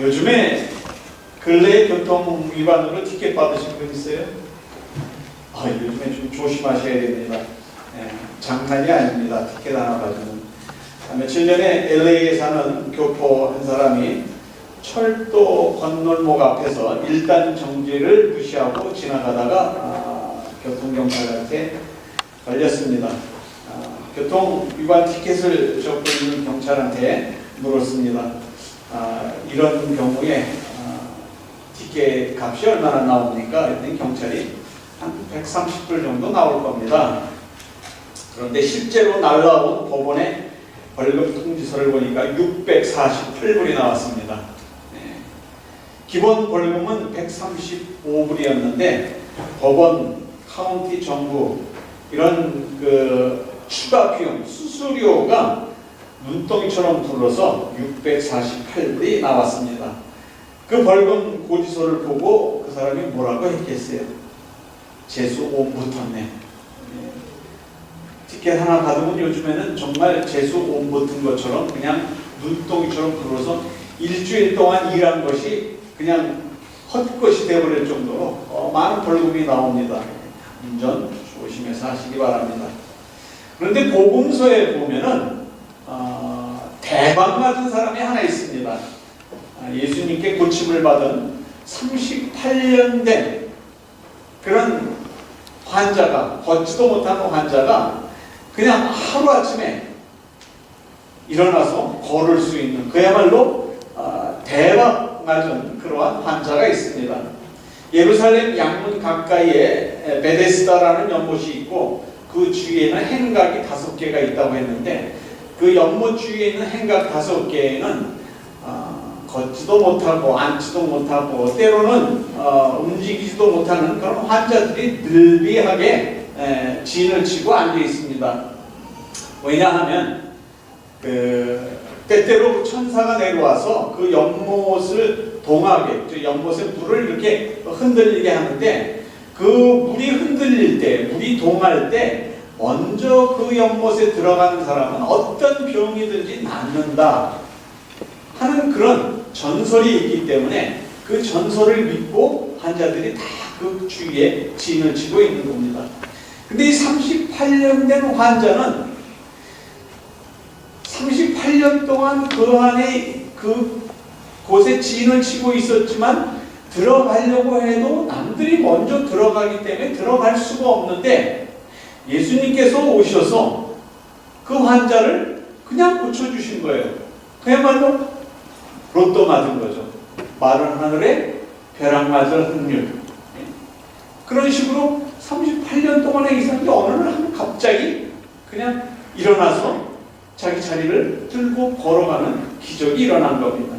요즘에 근래에 교통 위반으로 티켓 받으신 분 있어요? 요즘에 좀 조심하셔야 됩니다. 장난이 아닙니다. 티켓 하나 받으면. 며칠 전에 LA에 사는 교포 한 사람이 철도 건널목 앞에서 1단 정지를 무시하고 지나가다가 교통경찰한테 걸렸습니다. 교통 위반 티켓을 적고 있는 경찰한테 물었습니다. 이런 경우에 티켓 값이 얼마나 나옵니까? 그랬더니 경찰이 한 130불 정도 나올 겁니다. 그런데 실제로 날라온 법원의 벌금 통지서를 보니까 648불이 나왔습니다. 기본 벌금은 135불이었는데 법원, 카운티 정부 이런 추가 비용, 수수료가 눈덩이처럼 불어서 648불이 나왔습니다. 그 벌금 고지서를 보고 그 사람이 뭐라고 했겠어요? 재수 온 붙었네. 티켓 하나 받으면 요즘에는 정말 재수 온 붙은 것처럼 그냥 눈덩이처럼 불어서 일주일 동안 일한 것이 그냥 헛것이 되어버릴 정도로 많은 벌금이 나옵니다. 운전 조심해서 하시기 바랍니다. 그런데 복음서에 보면은 대박 맞은 사람이 하나 있습니다. 예수님께 고침을 받은 38년 된 그런 환자가, 걷지도 못하는 환자가 그냥 하루아침에 일어나서 걸을 수 있는 그야말로 대박 맞은 그러한 환자가 있습니다. 예루살렘 양문 가까이에 베데스다라는 연못이 있고 그 주위에는 행각이 5개가 있다고 했는데 그 연못 주위에 있는 행각 5개에는 걷지도 못하고 앉지도 못하고 때로는 움직이지도 못하는 그런 환자들이 늘비하게 진을 치고 앉아 있습니다. 왜냐하면 때때로 천사가 내려와서 그 연못을 동하게, 연못의 물을 이렇게 흔들리게 하는데 그 물이 흔들릴 때, 물이 동할 때 먼저 그 연못에 들어가는 사람은 어떤 병이든지 낫는다 하는 그런 전설이 있기 때문에 그 전설을 믿고 환자들이 다 그 주위에 진을 치고 있는 겁니다. 근데 이 38년 된 환자는 38년 동안 그 안에 그 곳에 진을 치고 있었지만 들어가려고 해도 남들이 먼저 들어가기 때문에 들어갈 수가 없는데 예수님께서 오셔서 그 환자를 그냥 고쳐주신 거예요. 그야말로 로또 맞은 거죠. 마른 하늘에 벼락 맞을 확률. 그런 식으로 38년 동안에 있었는데 어느 날 갑자기 그냥 일어나서 자기 자리를 들고 걸어가는 기적이 일어난 겁니다.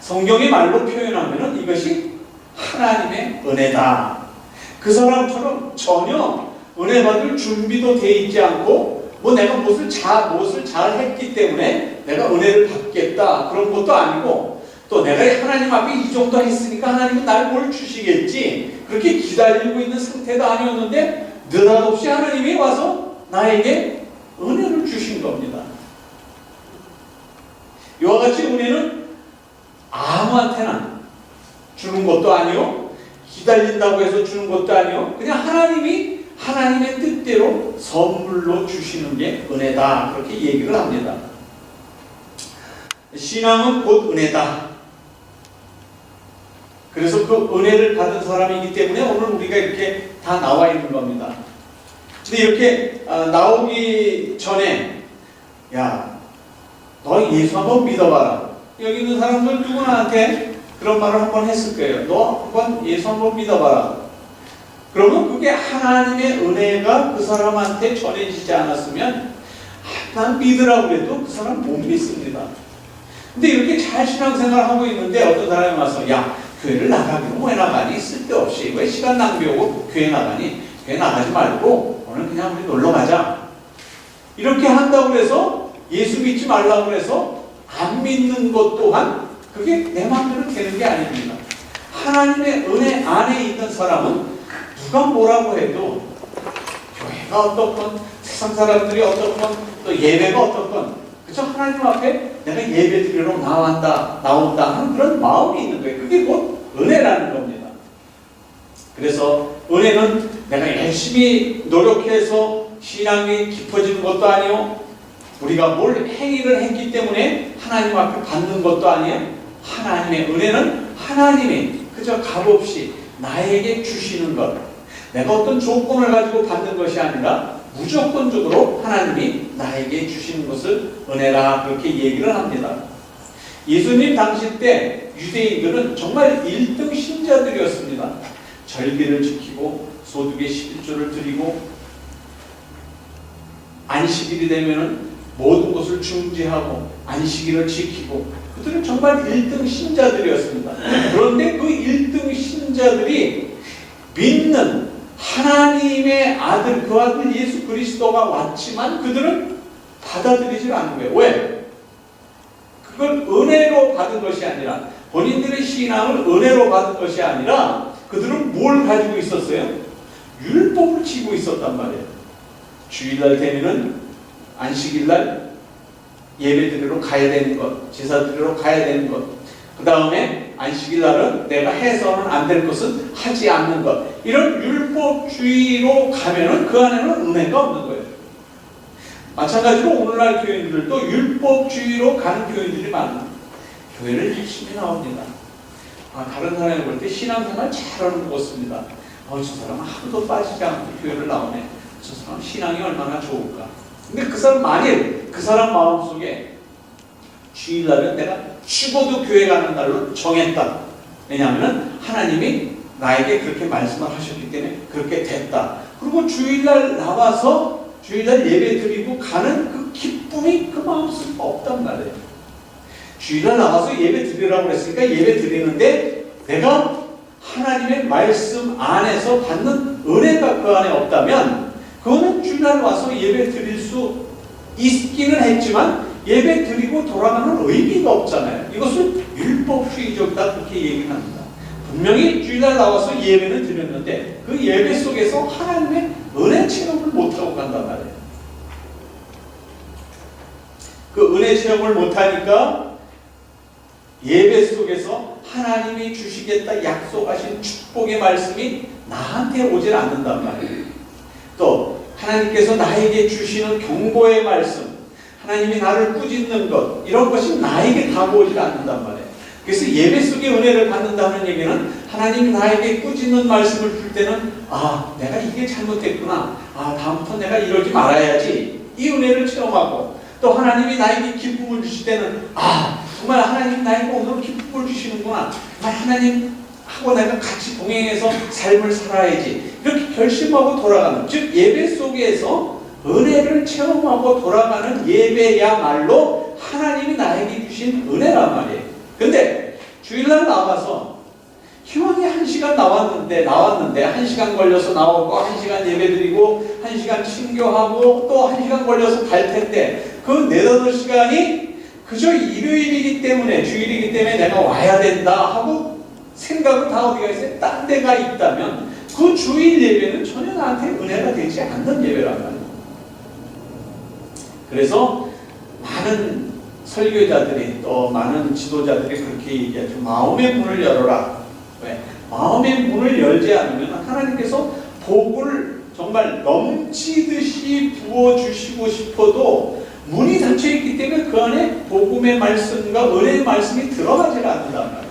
성경의 말로 표현하면 이것이 하나님의 은혜다. 그 사람처럼 전혀 은혜 받을 준비도 돼 있지 않고 내가 무엇을 잘 했기 때문에 내가 은혜를 받겠다 그런 것도 아니고 또 내가 하나님 앞에 이 정도 했으니까 하나님은 날 뭘 주시겠지 그렇게 기다리고 있는 상태도 아니었는데 느닷없이 하나님이 와서 나에게 은혜를 주신 겁니다. 이와 같이 은혜는 아무한테나 주는 것도 아니요 기다린다고 해서 주는 것도 아니요 그냥 하나님이 하나님의 뜻대로 선물로 주시는 게 은혜다 그렇게 얘기를 합니다. 신앙은 곧 은혜다. 그래서 그 은혜를 받은 사람이기 때문에 오늘 우리가 이렇게 다 나와 있는 겁니다. 근데 이렇게 나오기 전에 야, 너 예수 한번 믿어봐라. 여기 있는 사람들 누구나한테 그런 말을 한번 했을 거예요. 너 한번 예수 한번 믿어봐라. 그러면 그게 하나님의 은혜가 그 사람한테 전해지지 않았으면 난 믿으라고 해도 그 사람 못 믿습니다. 근데 이렇게 잘 신앙생활을 하고 있는데 어떤 사람이 와서 야, 교회를 나가기는 왜 나가니? 쓸데없이 왜 시간 낭비하고 교회 나가니? 교회 나가지 말고 오늘 그냥 우리 놀러 가자. 이렇게 한다고 해서 예수 믿지 말라고 해서 안 믿는 것 또한 그게 내 마음대로 되는 게 아닙니다. 하나님의 은혜 안에 있는 사람은 누가 뭐라고 해도 교회가 어떻건 세상 사람들이 어떻건 또 예배가 어떻건 그저 하나님 앞에 내가 예배 드리러 나온다 하는 그런 마음이 있는 거예요. 그게 곧 은혜라는 겁니다. 그래서 은혜는 내가 열심히 노력해서 신앙이 깊어지는 것도 아니요, 우리가 뭘 행위를 했기 때문에 하나님 앞에 받는 것도 아니에요. 하나님의 은혜는 하나님이 그저 값없이 나에게 주시는 것, 내가 어떤 조건을 가지고 받는 것이 아니라 무조건적으로 하나님이 나에게 주시는 것을 은혜라 그렇게 얘기를 합니다. 예수님 당시 때 유대인들은 정말 1등 신자들이었습니다. 절기를 지키고 소득의 11조를 드리고 안식일이 되면은 모든 것을 중지하고 안식일을 지키고, 그들은 정말 1등 신자들이었습니다. 그런데 그 1등 신자들이 믿는 하나님의 아들, 그 아들 예수 그리스도가 왔지만 그들은 받아들이지 않는 거예요. 왜? 그걸 은혜로 받은 것이 아니라, 본인들의 신앙을 은혜로 받은 것이 아니라 그들은 뭘 가지고 있었어요? 율법을 지고 있었단 말이에요. 주일날 되면은 안식일날 예배드리러 가야 되는 것, 제사드리러 가야 되는 것, 그 다음에 안식일날은 내가 해서는 안 될 것은 하지 않는 것, 이런 율법주의로 가면은 그 안에는 은혜가 없는 거예요. 마찬가지로 오늘날 교인들도 율법주의로 가는 교인들이 많아요. 교회를 열심히 나옵니다. 다른 사람이 볼 때 신앙생활 잘하는 것 같습니다. 저 사람은 하루도 빠지지 않고 교회를 나오네. 저 사람 신앙이 얼마나 좋을까. 근데 그 사람, 만일 그 사람 마음속에 주일날은 내가 죽어도 교회 가는 날로 정했다. 왜냐하면 하나님이 나에게 그렇게 말씀을 하셨기 때문에 그렇게 됐다. 그리고 주일날 나와서 주일날 예배 드리고 가는 그 기쁨이 그 마음속에 없단 말이에요. 주일날 나와서 예배 드리라고 했으니까 예배 드리는데 내가 하나님의 말씀 안에서 받는 은혜가 그 안에 없다면 그거는 주일날 와서 예배 드릴 수 있기는 했지만 예배 드리고 돌아가는 의미가 없잖아요. 이것을 율법주의적이다 그렇게 얘기합니다. 분명히 주일날 나와서 예배는 드렸는데 그 예배 속에서 하나님의 은혜 체험을 못하고 간단 말이에요. 그 은혜 체험을 못하니까 예배 속에서 하나님이 주시겠다 약속하신 축복의 말씀이 나한테 오질 않는단 말이에요. 또 하나님께서 나에게 주시는 경고의 말씀, 하나님이 나를 꾸짖는 것, 이런 것이 나에게 다가오질 않는단 말이에요. 그래서 예배 속에 은혜를 받는다는 얘기는 하나님이 나에게 꾸짖는 말씀을 줄 때는 내가 이게 잘못됐구나, 다음부터 내가 이러지 말아야지, 이 은혜를 체험하고, 또 하나님이 나에게 기쁨을 주실 때는 정말 하나님이 나에게 오늘 기쁨을 주시는구나, 정말 하나님하고 내가 같이 동행해서 삶을 살아야지, 이렇게 결심하고 돌아가는, 즉 예배 속에서 은혜를 체험하고 돌아가는 예배야말로 하나님이 나에게 주신 은혜란 말이에요. 근데 주일날 나와서 희망이 1시간 나왔는데 1시간 걸려서 나오고 1시간 예배드리고 1시간 친교하고 또 1시간 걸려서 갈 텐데 그 4-5시간이 그저 일요일이기 때문에, 주일이기 때문에 내가 와야 된다 하고 생각은 다 어디가 있어요? 딴 데가 있다면 그 주일 예배는 전혀 나한테 은혜가 되지 않는 예배란 말이에요. 그래서 많은 설교자들이 또 많은 지도자들이 그렇게 얘기하죠. 마음의 문을 열어라. 왜? 마음의 문을 열지 않으면 하나님께서 복을 정말 넘치듯이 부어주시고 싶어도 문이 닫혀있기 때문에 그 안에 복음의 말씀과 은혜의 말씀이 들어가지 않는단 말이에요.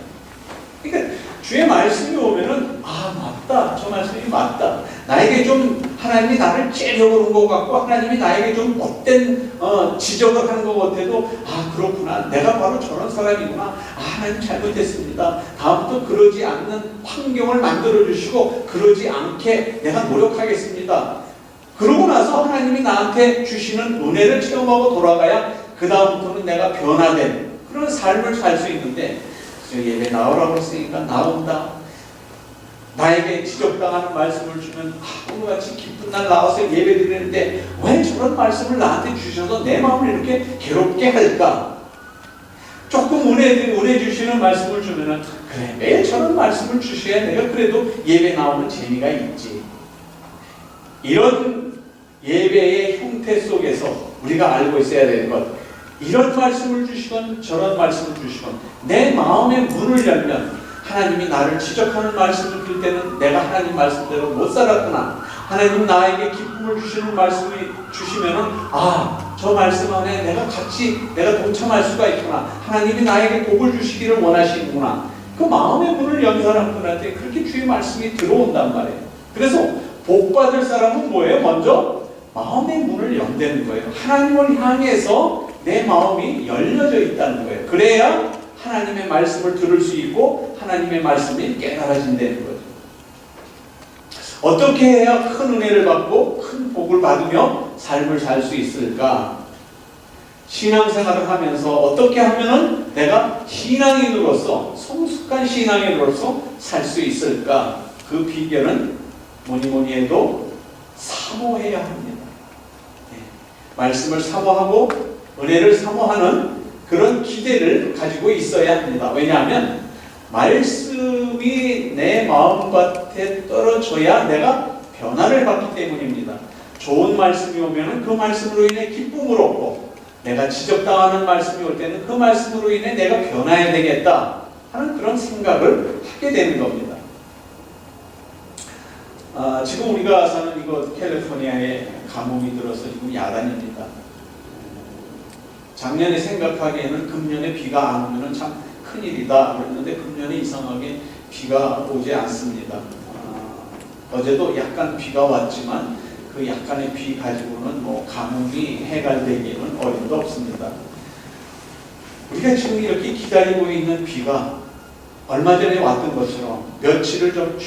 그러니까 주의 말씀이 오면은 맞다, 저 말씀이 맞다, 나에게 좀 하나님이 나를 째려보는 것 같고 하나님이 나에게 좀 못된 지적을 하는 것 같아도 그렇구나, 내가 바로 저런 사람이구나, 하나님 잘못했습니다, 다음부터 그러지 않는 환경을 만들어 주시고 그러지 않게 내가 노력하겠습니다. 그러고 나서 하나님이 나한테 주시는 은혜를 체험하고 돌아가야 그 다음부터는 내가 변화된 그런 삶을 살 수 있는데, 예배 나오라고 했으니까 나온다, 나에게 지적당하는 말씀을 주면 오늘같이 기쁜 날 나와서 예배 드리는데 왜 저런 말씀을 나한테 주셔서 내 마음을 이렇게 괴롭게 할까? 조금 은혜 주시는 말씀을 주면은 그래, 매일 저런 말씀을 주셔야 내가 그래도 예배 나오는 재미가 있지. 이런 예배의 형태 속에서 우리가 알고 있어야 되는 것, 이런 말씀을 주시건 저런 말씀을 주시건 내 마음의 문을 열면 하나님이 나를 지적하는 말씀을 들 때는 내가 하나님 말씀대로 못 살았구나. 하나님 나에게 기쁨을 주시는 말씀을 주시면은 저 말씀 안에 내가 동참할 수가 있구나. 하나님이 나에게 복을 주시기를 원하시는구나. 그 마음의 문을 연 사람들한테 그렇게 주의 말씀이 들어온단 말이에요. 그래서 복 받을 사람은 뭐예요? 먼저 마음의 문을 연다는 거예요. 하나님을 향해서 내 마음이 열려져 있다는 거예요. 그래야 하나님의 말씀을 들을 수 있고 하나님의 말씀이 깨달아진다는 거죠. 어떻게 해야 큰 은혜를 받고 큰 복을 받으며 삶을 살 수 있을까? 신앙생활을 하면서 어떻게 하면은 내가 신앙인으로서 성숙한 신앙인으로서 살 수 있을까? 그 비결은 뭐니 해도 사모해야 합니다. 말씀을 사모하고 은혜를 사모하는 그런 기대를 가지고 있어야 합니다. 왜냐하면 말씀이 내 마음밭에 떨어져야 내가 변화를 받기 때문입니다. 좋은 말씀이 오면 그 말씀으로 인해 기쁨을 얻고, 내가 지적당하는 말씀이 올 때는 그 말씀으로 인해 내가 변화해야 되겠다 하는 그런 생각을 하게 되는 겁니다. 지금 우리가 사는 이곳 캘리포니아에 가뭄이 들어서 지금 야단입니다. 작년에 생각하기에는 금년에 비가 안 오면 참 큰일이다 그랬는데 금년에 이상하게 비가 오지 않습니다. 어제도 약간 비가 왔지만 그 약간의 비 가지고는 가뭄이 해갈되기에는 어림도 없습니다. 우리가 지금 이렇게 기다리고 있는 비가 얼마 전에 왔던 것처럼 며칠을 좀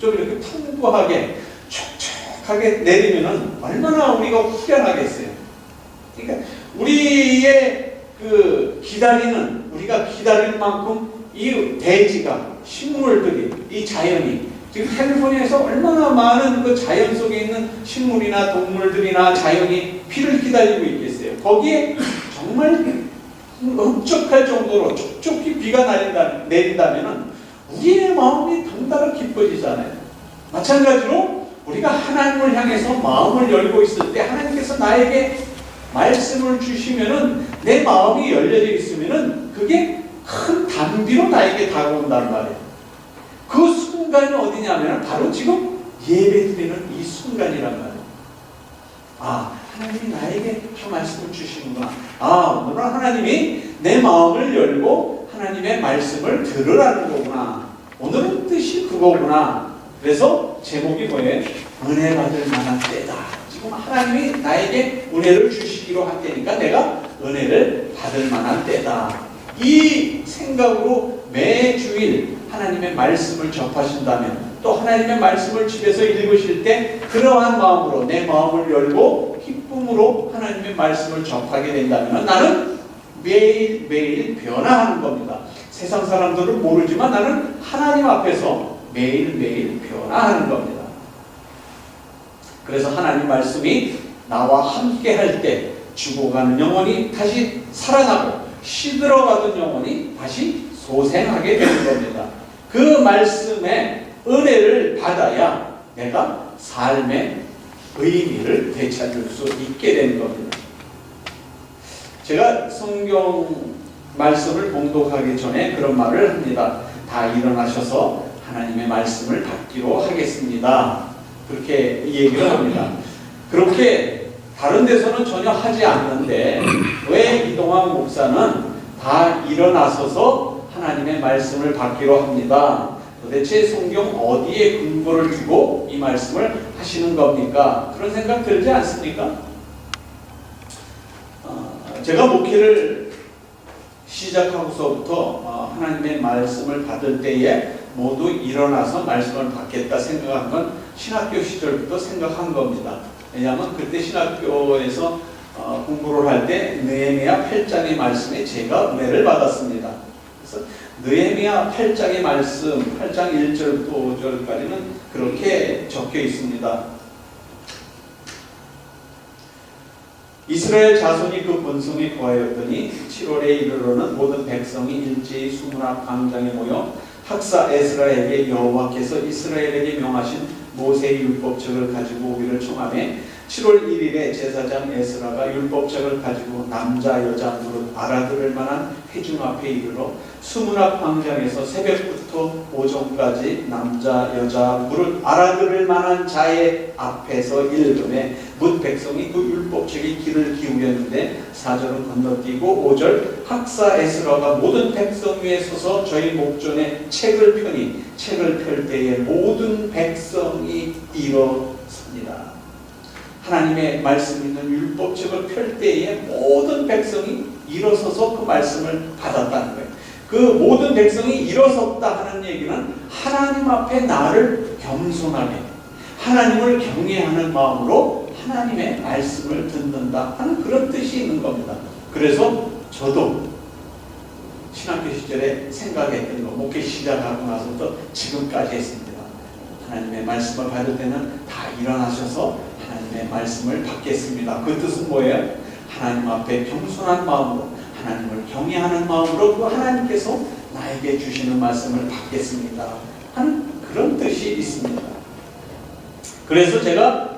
이렇게 풍부하게 촉촉하게 내리면은 얼마나 우리가 후련하겠어요. 그러니까 우리의 우리가 기다릴 만큼 이 대지가, 식물들이, 이 자연이 지금 캘리포니아에서 얼마나 많은 그 자연 속에 있는 식물이나 동물들이나 자연이 비를 기다리고 있겠어요. 거기에 정말 흡족할 정도로 촉촉히 비가 내린다면은 우리의 마음이 덩달아 기뻐지잖아요. 마찬가지로 우리가 하나님을 향해서 마음을 열고 있을 때 하나님께서 나에게 말씀을 주시면은 내 마음이 열려져 있으면은 그게 큰 단비로 나에게 다가온단 말이에요. 그 순간이 어디냐면 바로 지금 예배 드리는 이 순간이란 말이에요. 하나님이 나에게 저 말씀을 주시는구나. 오늘은 하나님이 내 마음을 열고 하나님의 말씀을 들으라는 거구나. 오늘은 뜻이 그거구나. 그래서 제목이 뭐예요? 은혜 받을 만한 때다. 지금 하나님이 나에게 은혜를 주시기로 할 때니까 내가 은혜를 받을 만한 때다. 이 생각으로 매주일 하나님의 말씀을 접하신다면, 또 하나님의 말씀을 집에서 읽으실 때 그러한 마음으로 내 마음을 열고 기쁨으로 하나님의 말씀을 접하게 된다면 나는 매일매일 변화하는 겁니다. 세상 사람들은 모르지만 나는 하나님 앞에서 매일매일 변화하는 겁니다. 그래서 하나님 말씀이 나와 함께 할 때 죽어가는 영혼이 다시 살아나고 시들어가던 영혼이 다시 소생하게 되는 겁니다. 그 말씀의 은혜를 받아야 내가 삶의 의미를 되찾을 수 있게 되는 겁니다. 제가 성경 말씀을 봉독하기 전에 그런 말을 합니다. 다 일어나셔서 하나님의 말씀을 받기로 하겠습니다. 그렇게 얘기를 합니다. 그렇게 다른 데서는 전혀 하지 않는데 왜 이동환 목사는 다 일어나서서 하나님의 말씀을 받기로 합니다. 도대체 성경 어디에 근거를 두고 이 말씀을 하시는 겁니까? 그런 생각 들지 않습니까? 제가 목회를 시작하고서부터 하나님의 말씀을 받을 때에 모두 일어나서 말씀을 받겠다 생각한 건 신학교 시절부터 생각한 겁니다. 왜냐하면 그때 신학교에서 공부를 할 때 느헤미야 8장의 말씀에 제가 은혜를 받았습니다. 그래서 느헤미야 8장의 말씀, 8장 1절부터 5절까지는 그렇게 적혀 있습니다. 이스라엘 자손이 그 본성에 거하였더니 7월에 이르러는 모든 백성이 일제히 수문 앞 광장에 모여 학사 에스라에게 여호와께서 이스라엘에게 명하신 모세의 율법책을 가지고 오기를 청하매 7월 1일에 제사장 에스라가 율법책을 가지고 남자 여자 무릇 알아들을 만한 회중 앞에 이르러 수문앞 광장에서 새벽부터 오전까지 남자 여자 무릇 알아들을 만한 자의 앞에서 읽음에 뭇 백성이 그 율법책에 귀를 기울였는데 4절은 건너뛰고 5절 학사 에스라가 모든 백성 위에 서서 저희 목전에 책을 펴니 책을 펼 때에 모든 백성이 일어섭니다. 하나님의 말씀 있는 율법책을 펼 때에 모든 백성이 일어서서 그 말씀을 받았다는 거예요. 그 모든 백성이 일어섰다 하는 얘기는 하나님 앞에 나를 겸손하게 하나님을 경외하는 마음으로 하나님의 말씀을 듣는다 하는 그런 뜻이 있는 겁니다. 그래서 저도 신학교 시절에 생각했던 거 목회 시작하고 나서부터 지금까지 했습니다. 하나님의 말씀을 받을 때는 다 일어나셔서 하나님의 말씀을 받겠습니다. 그 뜻은 뭐예요? 하나님 앞에 겸손한 마음으로 하나님을 경외하는 마음으로 그 하나님께서 나에게 주시는 말씀을 받겠습니다 하는 그런 뜻이 있습니다. 그래서 제가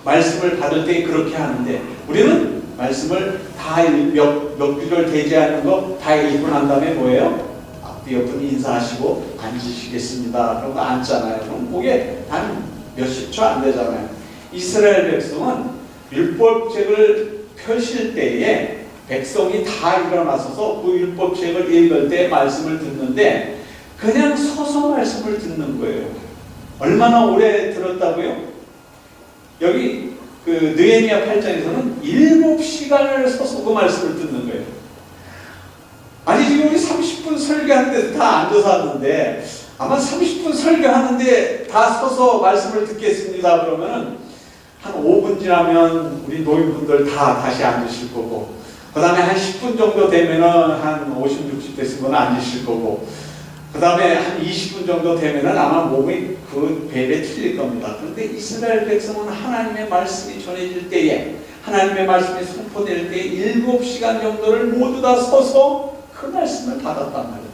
말씀을 받을 때 그렇게 하는데 우리는 말씀을 다 몇 구절 되지 않는 거 다 읽고 난 다음에 뭐예요? 앞뒤 옆은 인사하시고 앉으시겠습니다. 그런 거 앉잖아요. 그럼 그게 단 몇십 초 안 되잖아요. 이스라엘 백성은 율법책을 펴실 때에 백성이 다 일어나서서 그 율법책을 읽을 때 말씀을 듣는데 그냥 서서 말씀을 듣는 거예요. 얼마나 오래 들었다고요? 여기 그 느헤미야 8장에서는 7시간을 서서 그 말씀을 듣는 거예요. 아니 지금 우리 30분 설교하는데 다 앉아서 하는데 아마 30분 설교하는데 다 서서 말씀을 듣겠습니다 그러면은 한 5분 지나면 우리 노인분들 다 다시 앉으실 거고 그 다음에 한 10분 정도 되면은 한 50, 60 됐으면 앉으실 거고 그 다음에 한 20분 정도 되면은 아마 몸이 그 배에 틀릴 겁니다. 그런데 이스라엘 백성은 하나님의 말씀이 전해질 때에 하나님의 말씀이 선포될 때에 7시간 정도를 모두 다 서서 그 말씀을 받았단 말이에요.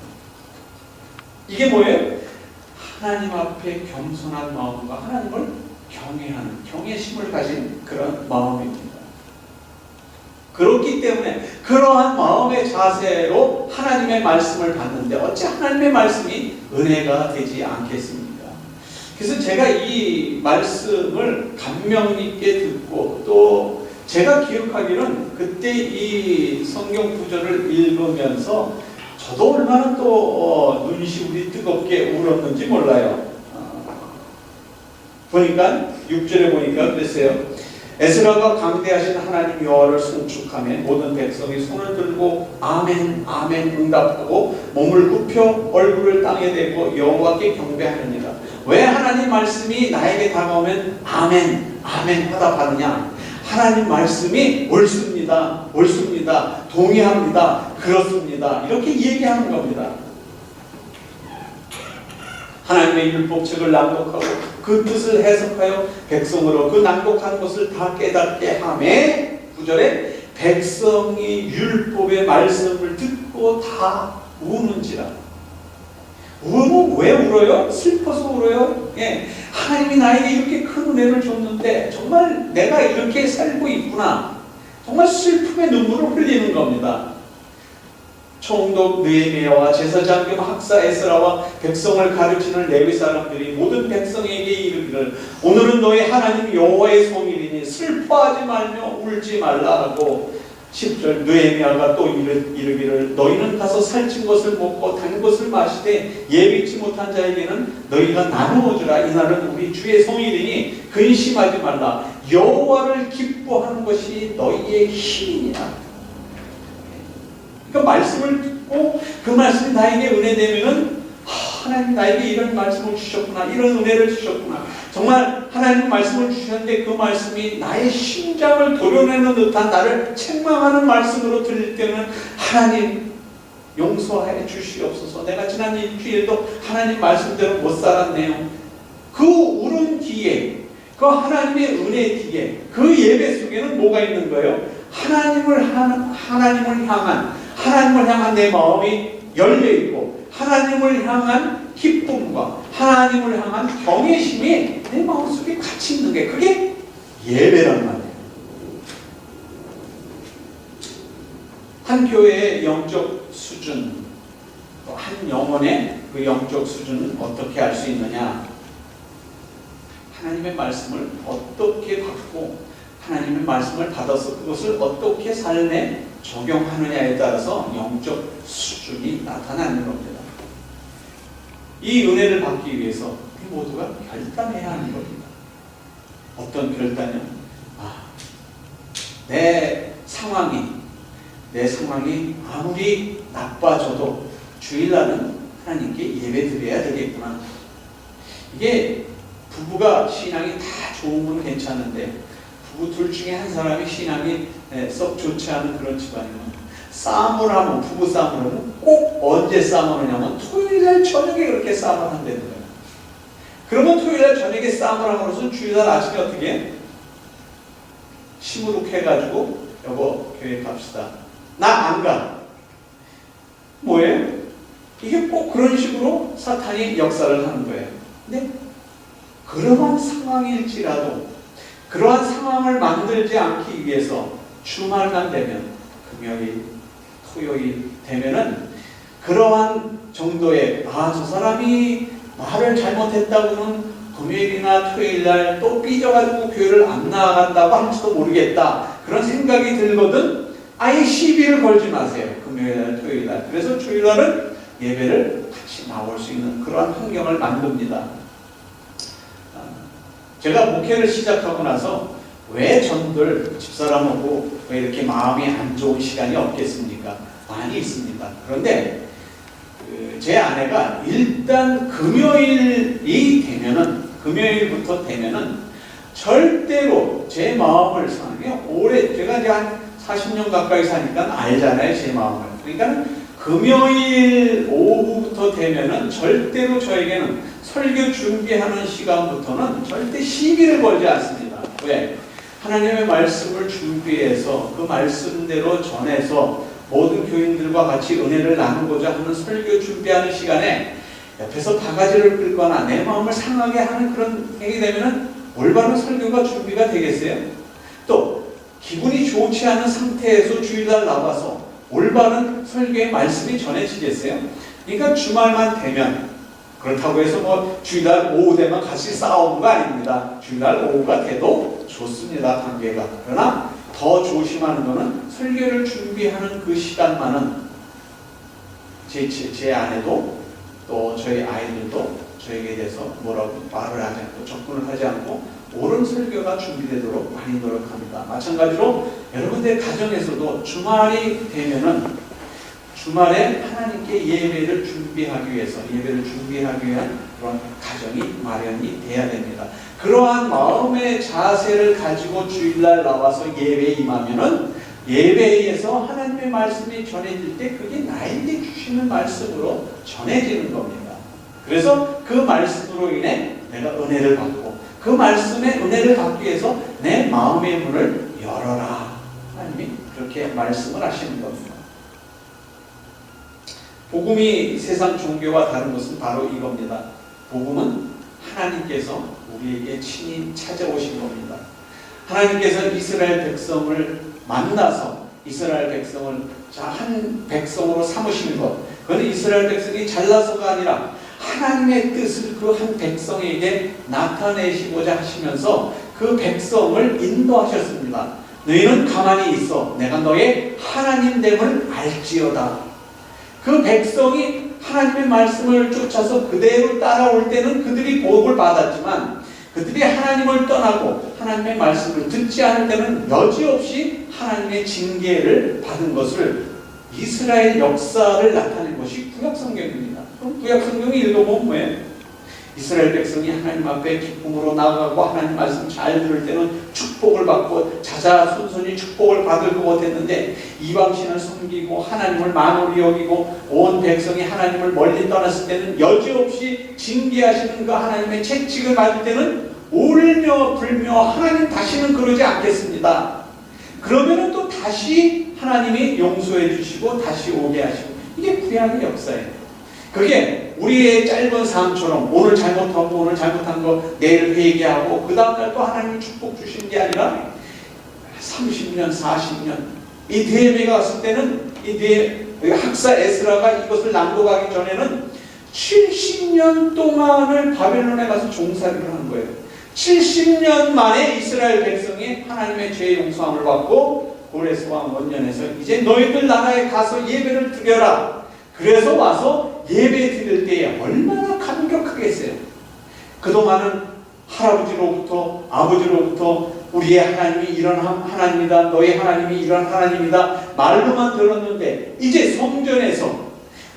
이게 뭐예요? 하나님 앞에 겸손한 마음과 하나님을 경외하는 경외심을 가진 그런 마음입니다. 그렇기 때문에 그러한 마음의 자세로 하나님의 말씀을 받는데 어찌 하나님의 말씀이 은혜가 되지 않겠습니까? 그래서 제가 이 말씀을 감명 깊게 듣고 또 제가 기억하기로는 그때 이 성경 구절을 읽으면서 저도 얼마나 또 눈시울이 뜨겁게 울었는지 몰라요. 보니까 6절에 보니까 그랬어요. 에스라가 강대하신 하나님 여호와를 송축하며 모든 백성이 손을 들고 아멘 아멘 응답하고 몸을 굽혀 얼굴을 땅에 대고 여호와께 경배하느니라. 왜 하나님 말씀이 나에게 다가오면 아멘 아멘 화답하느냐? 하나님 말씀이 옳습니다 옳습니다 동의합니다 그렇습니다 이렇게 얘기하는 겁니다. 하나님의 율법책을 낭독하고 그 뜻을 해석하여 백성으로 그 낭독한 것을 다 깨닫게 하매 9절에 백성이 율법의 말씀을 듣고 다 우는지라. 우는 왜 울어요? 슬퍼서 울어요? 예. 하나님이 나에게 이렇게 큰 은혜를 줬는데 정말 내가 이렇게 살고 있구나. 정말 슬픔의 눈물을 흘리는 겁니다. 총독 느헤미야와 제사장 겸 학사 에스라와 백성을 가르치는 레위 사람들이 모든 백성에게 이르기를 오늘은 너희 하나님 여호와의 성일이니 슬퍼하지 말며 울지 말라 하고 10절 느헤미야가 또 이르기를 너희는 가서 살찐 것을 먹고 단 것을 마시되 예비치 못한 자에게는 너희가 나누어 주라. 이날은 우리 주의 성일이니 근심하지 말라. 여호와를 기뻐하는 것이 너희의 힘이니라. 그러니까 말씀을 듣고 그 말씀이 나에게 은혜되면은 하나님 나에게 이런 말씀을 주셨구나, 이런 은혜를 주셨구나. 정말 하나님 말씀을 주셨는데 그 말씀이 나의 심장을 도려내는 듯한 나를 책망하는 말씀으로 들릴 때는 하나님 용서하여 주시옵소서. 내가 지난 일주일도 하나님 말씀대로 못 살았네요. 그 울음 뒤에, 그 하나님의 은혜 뒤에, 그 예배 속에는 뭐가 있는 거예요? 하나님을 향한 내 마음이 열려있고 하나님을 향한 기쁨과 하나님을 향한 경외심이 내 마음속에 같이 있는 게 그게 예배란 말이에요. 한 교회의 영적 수준, 또 한 영혼의 그 영적 수준은 어떻게 알 수 있느냐? 하나님의 말씀을 어떻게 받고 하나님의 말씀을 받아서 그것을 어떻게 삶에 적용하느냐에 따라서 영적 수준이 나타나는 겁니다. 이 은혜를 받기 위해서 우리 모두가 결단해야 하는 겁니다. 어떤 결단이요? 내 상황이 아무리 나빠져도 주일날은 하나님께 예배드려야 되겠구나. 이게 부부가 신앙이 다 좋으면 괜찮은데 부부 둘 중에 한 사람이 신앙이 썩 좋지 않은 그런 집안이면 싸움을 하면, 부부 싸움을 하면 꼭 언제 싸움을 하냐면 토요일날 저녁에 그렇게 싸움을 한다는 거예요. 그러면 토요일날 저녁에 싸움을 함으로써 주일날 아침에 어떻게 해? 시무룩해가지고 여보 교회 갑시다. 나 안 가. 뭐예요? 이게 꼭 그런 식으로 사탄이 역사를 하는 거예요. 근데 그러한 상황일지라도 그러한 상황을 만들지 않기 위해서 주말만 되면, 금요일, 토요일 되면은 그러한 정도의 저 사람이 말을 잘못했다고는 금요일이나 토요일날 또 삐져가지고 교회를 안 나간다고 할지도 모르겠다. 그런 생각이 들거든 아예 시비를 걸지 마세요. 금요일날, 토요일날. 그래서 주일날은 예배를 같이 나올 수 있는 그러한 환경을 만듭니다. 제가 목회를 시작하고 나서 왜 전들 집사람하고 왜 이렇게 마음이 안 좋은 시간이 없겠습니까? 많이 있습니다. 그런데 제 아내가 일단 금요일부터 되면은 절대로 제 마음을 상하게 오래, 제가 이제 한 40년 가까이 사니까 알잖아요, 제 마음을. 그러니까 금요일 오후부터 되면은 절대로 저에게는 설교 준비하는 시간부터는 절대 시비를 걸지 않습니다. 왜? 하나님의 말씀을 준비해서 그 말씀대로 전해서 모든 교인들과 같이 은혜를 나누고자 하는 설교 준비하는 시간에 옆에서 바가지를 끌거나 내 마음을 상하게 하는 그런 행위 되면은 올바른 설교가 준비가 되겠어요? 또 기분이 좋지 않은 상태에서 주일날 나와서 올바른 설교의 말씀이 전해지겠어요? 그러니까 주말만 되면, 그렇다고 해서 뭐 주일날 오후 되면 같이 싸우는 거 아닙니다. 주일날 오후가 돼도 좋습니다, 관계가. 그러나 더 조심하는 것은 설교를 준비하는 그 시간만은 제 아내도 또 저희 아이들도 저에게 대해서 뭐라고 말을 하지 않고 접근을 하지 않고 옳은 설교가 준비되도록 많이 노력합니다. 마찬가지로 여러분들 가정에서도 주말이 되면은 주말에 하나님께 예배를 준비하기 위한 그런 가정이 마련이 돼야 됩니다. 그러한 마음의 자세를 가지고 주일날 나와서 예배에 임하면은 예배에서 하나님의 말씀이 전해질 때 그게 나에게 주시는 말씀으로 전해지는 겁니다. 그래서 그 말씀으로 인해 내가 은혜를 받고 그 말씀의 은혜를 받기 위해서 내 마음의 문을 열어라. 하나님이 그렇게 말씀을 하시는 겁니다. 복음이 세상 종교와 다른 것은 바로 이겁니다. 복음은 하나님께서 우리에게 친히 찾아오신 겁니다. 하나님께서 이스라엘 백성을 만나서 이스라엘 백성을 한 백성으로 삼으신 것, 그건 이스라엘 백성이 잘나서가 아니라 하나님의 뜻을 그 한 백성에게 나타내시고자 하시면서 그 백성을 인도하셨습니다. 너희는 가만히 있어. 내가 너의 하나님됨을 알지어다. 그 백성이 하나님의 말씀을 쫓아서 그대로 따라올 때는 그들이 복을 받았지만 그들이 하나님을 떠나고 하나님의 말씀을 듣지 않을 때는 여지없이 하나님의 징계를 받은 것을 이스라엘 역사를 나타낸 것이 구약성경입니다. 그럼 구약성경이 읽어보면 뭐예요? 이스라엘 백성이 하나님 앞에 기쁨으로 나아가고 하나님 말씀 잘 들을 때는 축복을 받고 자자손손이 축복을 받을 것 못했는데 이방신을 섬기고 하나님을 만홀히 여기고 온 백성이 하나님을 멀리 떠났을 때는 여지없이 징계하시는 그 하나님의 채찍을 받을 때는 울며 불며 하나님 다시는 그러지 않겠습니다. 그러면은 또 다시 하나님이 용서해 주시고 다시 오게 하시고, 이게 구약의 역사예요. 그게 우리의 짧은 삶처럼 오늘 잘못하고 오늘 잘못한 거 내일 회개하고 그 다음날 또 하나님이 축복 주신 게 아니라 30년, 40년 이 느헤미야가 왔을 때는 이 학사 에스라가 이것을 낭독하기 전에는 70년 동안을 바벨론에 가서 종살이를 한 거예요. 70년 만에 이스라엘 백성이 하나님의 죄 용서함을 받고 고레스 왕 원년에서 이제 너희들 나라에 가서 예배를 드려라. 그래서 와서 예배 드릴 때에 얼마나 감격하겠어요. 그동안은 할아버지로부터 아버지로부터 우리의 하나님이 이런 하나님이다, 너의 하나님이 이런 하나님이다 말로만 들었는데 이제 성전에서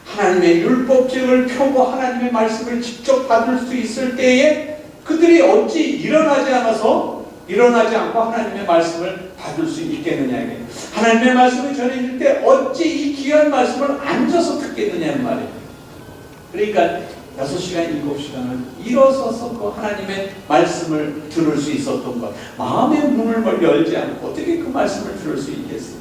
하나님의 율법책을 펴고 하나님의 말씀을 직접 받을 수 있을 때에 그들이 어찌 일어나지 않고 하나님의 말씀을 받을 수 있겠느냐. 하나님의 말씀을 전해질 때 어찌 이 귀한 말씀을 앉아서 듣겠느냐는 말이에요. 그러니까 6시간, 7시간을 일어서서 그 하나님의 말씀을 들을 수 있었던 것. 마음의 문을 열지 않고 어떻게 그 말씀을 들을 수 있겠어요?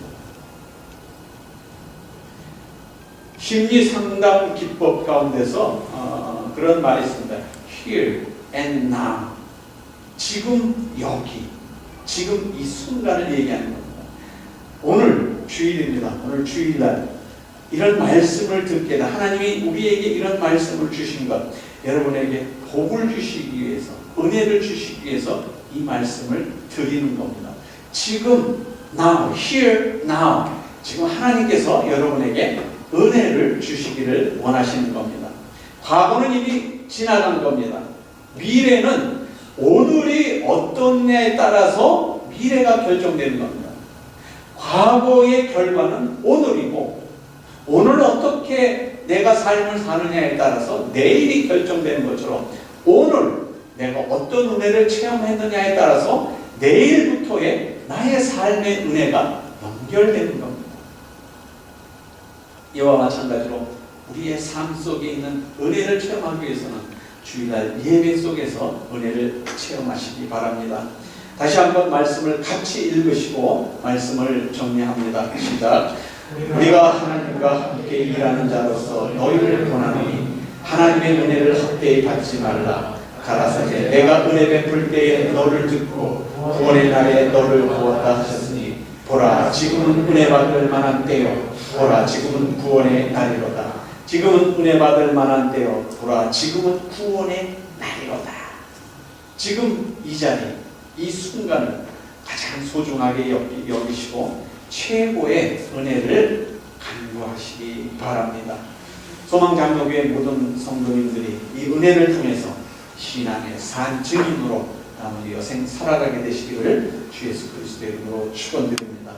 심리상담 기법 가운데서 그런 말이 있습니다. Here and now. 지금 여기. 지금 이 순간을 얘기하는 겁니다. 오늘 주일입니다. 오늘 주일날 이런 말씀을 듣게 돼. 하나님이 우리에게 이런 말씀을 주신 것, 여러분에게 복을 주시기 위해서, 은혜를 주시기 위해서 이 말씀을 드리는 겁니다. 지금, now, here, now. 지금 하나님께서 여러분에게 은혜를 주시기를 원하시는 겁니다. 과거는 이미 지나간 겁니다. 미래는 오늘이 어떠냐에 따라서 미래가 결정되는 겁니다. 과거의 결과는 오늘이고 오늘 어떻게 내가 삶을 사느냐에 따라서 내일이 결정되는 것처럼 오늘 내가 어떤 은혜를 체험했느냐에 따라서 내일부터의 나의 삶의 은혜가 연결되는 겁니다. 이와 마찬가지로 우리의 삶 속에 있는 은혜를 체험하기 위해서는 주일날 예배 속에서 은혜를 체험하시기 바랍니다. 다시 한번 말씀을 같이 읽으시고 말씀을 정리합니다. 시작. 우리가 하나님과 함께 일하는 자로서 너희를 권하노니 하나님의 은혜를 헛되이 받지 말라. 가라사대 내가 은혜 베풀 때에 너를 듣고 구원의 날에 너를 보았다 하셨으니 보라 지금은 은혜 받을 만한 때요 보라 지금은 구원의 날이로다. 지금은 은혜 받을 만한 때요 보라 지금은 구원의 날이로다. 지금 이 자리 이 순간을 가장 소중하게 여기시고 최고의 은혜를 간구하시기 바랍니다. 소망장로교회 모든 성도님들이 이 은혜를 통해서 신앙의 산 증인으로 남은 여생 살아가게 되시기를 주 예수 그리스도의 이름으로 축원드립니다.